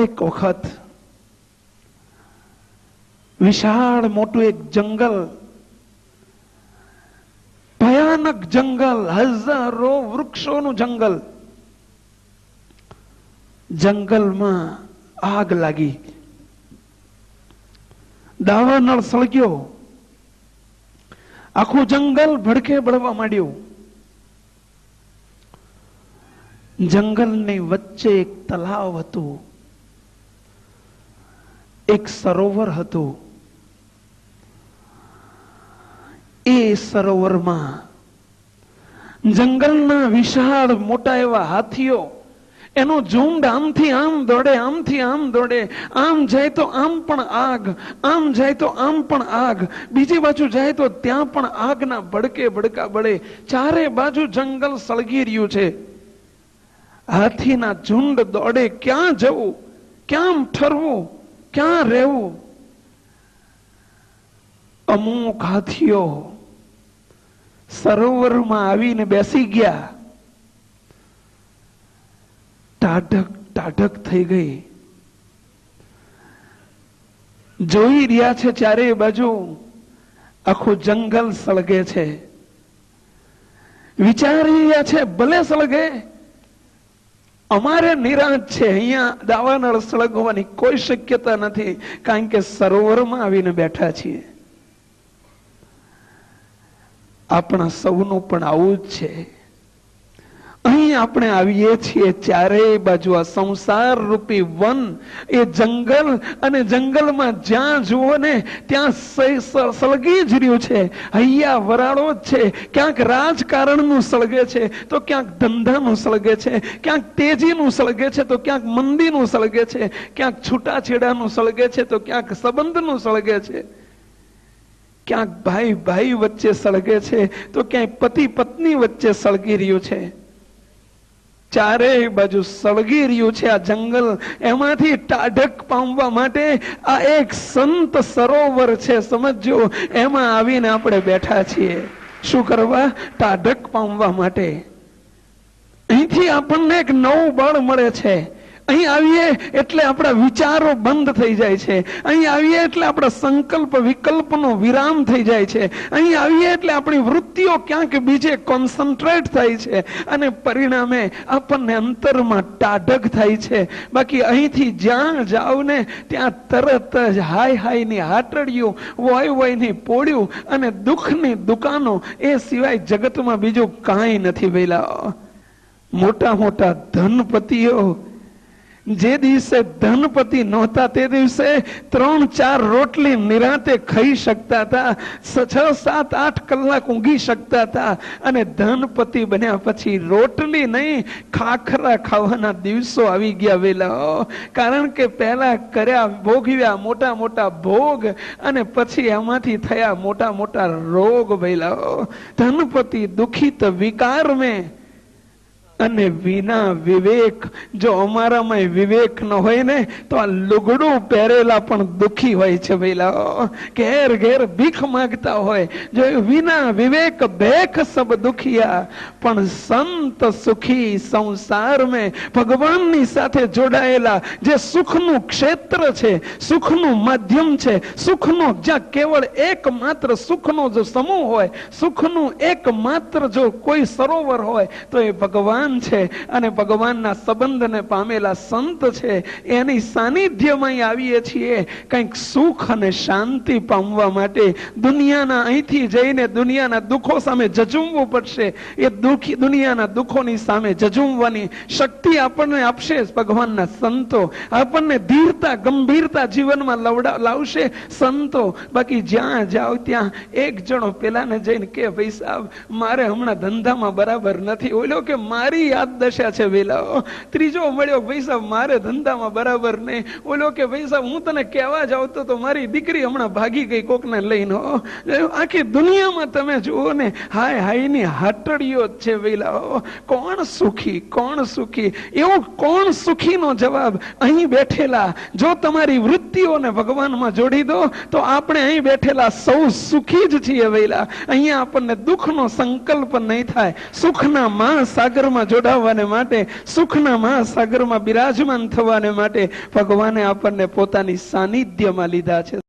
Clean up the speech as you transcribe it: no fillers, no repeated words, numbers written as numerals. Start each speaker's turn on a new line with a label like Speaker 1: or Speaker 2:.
Speaker 1: એક વખત વિશાળ મોટું એક જંગલ, ભયાનક જંગલ, હજારો વૃક્ષોનું જંગલ. જંગલમાં આગ લાગી, દાવાનળ સળગ્યો, આખું જંગલ ભડકે બળવા માંડ્યું. જંગલની વચ્ચે એક તલાવ હતું, એક સરોવર હતું. એ સરોવરમાં જંગલના વિશાળ મોટા એવા હાથીઓ, એનો ઝુંડ આમથી આમ દોડે, આમથી આમ દોડે, આમ જાય તો આમ પણ આગ, આમ જાય તો આમ પણ આગ, બીજી બાજુ જાય તો ત્યાં પણ આગના ભડકે ભડકા બળે. ચારે બાજુ જંગલ સળગી રહ્યું છે. હાથીના ઝુંડ દોડે, ક્યાં જવું, ક્યાં ઠરવું, ક્યાં રહેવું. અમુક હાથીઓ સરોવરમાં આવીને બેસી ગયા. ટાઢક ટાઢક થઈ ગઈ. જોઈ રહ્યા છે ચારે બાજુ આખું જંગલ સળગે છે. વિચારી રહ્યા છે ભલે સળગે, અમારે નિરાંત છે, અહીંયા દાવાનળ સળગવાની કોઈ શક્યતા નથી, કારણ કે સરોવરમાં આવીને બેઠા છીએ. આપણા સૌનું પણ આવું જ છે. અહીં આપણે આવીએ છીએ, ચારેય બાજુ આ સંસાર રૂપી વન, એ જંગલ, અને જંગલમાં જ્યાં જુઓ ને ત્યાં સળગી જ રહ્યું છે. હૈયા વરાળો જ છે. ક્યાંક રાજકારણનું સળગે છે, તો ક્યાંક ધંધાનું સળગે છે, ક્યાંક તેજીનું સળગે છે, તો ક્યાંક મંદીનું સળગે છે, ક્યાંક છૂટાછેડાનું સળગે છે, તો ક્યાંક સંબંધનું સળગે છે, ક્યાંક ભાઈ ભાઈ વચ્ચે સળગે છે, તો ક્યાંક પતિ પત્ની વચ્ચે સળગી રહ્યું છે. ચારેય બાજુ સળગી રહ્યું છે આ જંગલ. એમાંથી ટાઢક પામવા માટે આ એક સંત સરોવર છે, સમજો. એમાં આવીને આપણે બેઠા છીએ. શું કરવા? ટાઢક પામવા માટે. અહીંથી આપણને એક નવું બળ મળે છે. અહીં આવીએ એટલે આપણા વિચારો બંધ થઈ જાય છે. અહીં આવીએ એટલે આપણા સંકલ્પ વિકલ્પનો વિરામ થઈ જાય છે. અહીં આવીએ એટલે આપણી વૃત્તિઓ ક્યાંક બીજે કોન્સન્ટ્રેટ થાય છે, અને પરિણામે આપણને અંતરમાં ટાઢક થાય છે. બાકી અહીંથી જ્યાં જાવ ને ત્યાં તરત જ હાય હાયની હાટડીઓ, વોય વોયની પોળ્યું અને દુઃખની દુકાનો, એ સિવાય જગતમાં બીજું કાંઈ નથી ભેલા. મોટા મોટા ધનપતિઓ જે દિવસે ધનપતિ નહોતા તે દિવસે 3-4 રોટલી નિરાંતે ખાઈ શકતા હતા, 6-7-8 કલાક ઊંઘી શકતા હતા. અને ધનપતિ બન્યા પછી રોટલી નહીં, ખાખરા ખાવાના દિવસો આવી ગયા વેલા. કારણ કે પહેલા કર્યા, ભોગવ્યા મોટા મોટા ભોગ, અને પછી એમાંથી થયા મોટા મોટા રોગ વેલા. ધનપતિ દુખિત વિકાર મેં અને વિના વિવેક. જો અમારામાં વિવેક ન હોય ને તો આ લુગડું પહેરેલા પણ દુખી હોય છે ભઈલા. ઘેર ઘેર ભીખ માંગતા હોય. જો વિના વિવેક ભેખ સબ દુખિયા, પણ સંત સુખી સંસાર મેં. ભગવાનની સાથે જોડાયેલા જે સુખનું ક્ષેત્ર છે, સુખનું માધ્યમ છે, સુખનો જ્યાં કેવળ એકમાત્ર સુખનો જો સમૂહ હોય, સુખનું એકમાત્ર જો કોઈ સરોવર હોય તો એ ભગવાન છે. અને ભગવાનના સંબંધને પામેલા સંત છે. એની સાનિધ્યમાં આવીએ છીએ કંઈક સુખ અને શાંતિ પામવા માટે. દુનિયાના અહીંથી જઈને દુનિયાના દુઃખો સામે જજુમવું પડશે. એ દુનિયાના દુઃખોની સામે જજુમવાની શક્તિ આપણને આપશે ભગવાનના સંતો. આપણને ધીરતા ગંભીરતા જીવનમાં લાવશે સંતો. બાકી જ્યાં જાઓ ત્યાં એક જણો પેલાને જઈને કે ભાઈ સાહેબ મારે હમણાં ધંધામાં બરાબર નથી, ઓલો કે મારી યાદ દશા છે વેલા. ત્રીજો મળ્યો, ભાઈ સાહેબ મારે ધંધામાં બરાબર નહીં, ઓલો કે ભાઈ સાહેબ હું તને કહેવા જ આવતો તો મારી દીકરી હમણાં ભાગી ગઈ કોકને લઈને. આખી દુનિયામાં તમે જુઓ ને હાય હાયની હાટડીઓ જ છે વેલા. કોણ સુખી, કોણ સુખી? એવો કોણ સુખીનો જવાબ અહીં બેઠેલા. જો તમારી વૃત્તિઓને ભગવાનમાં જોડી દો તો આપણે અહીં બેઠેલા સૌ સુખી જ છીએ વેલા. અહીંયા આપણને દુઃખનો સંકલ્પ નહીં થાય. સુખના મહાસાગરમાં સંગમાં જોડાવાને માટે, સુખના મહાસાગરમાં બિરાજમાન થવાને માટે ભગવાને આપણને પોતાની સાનિધ્યમાં લીધા છે.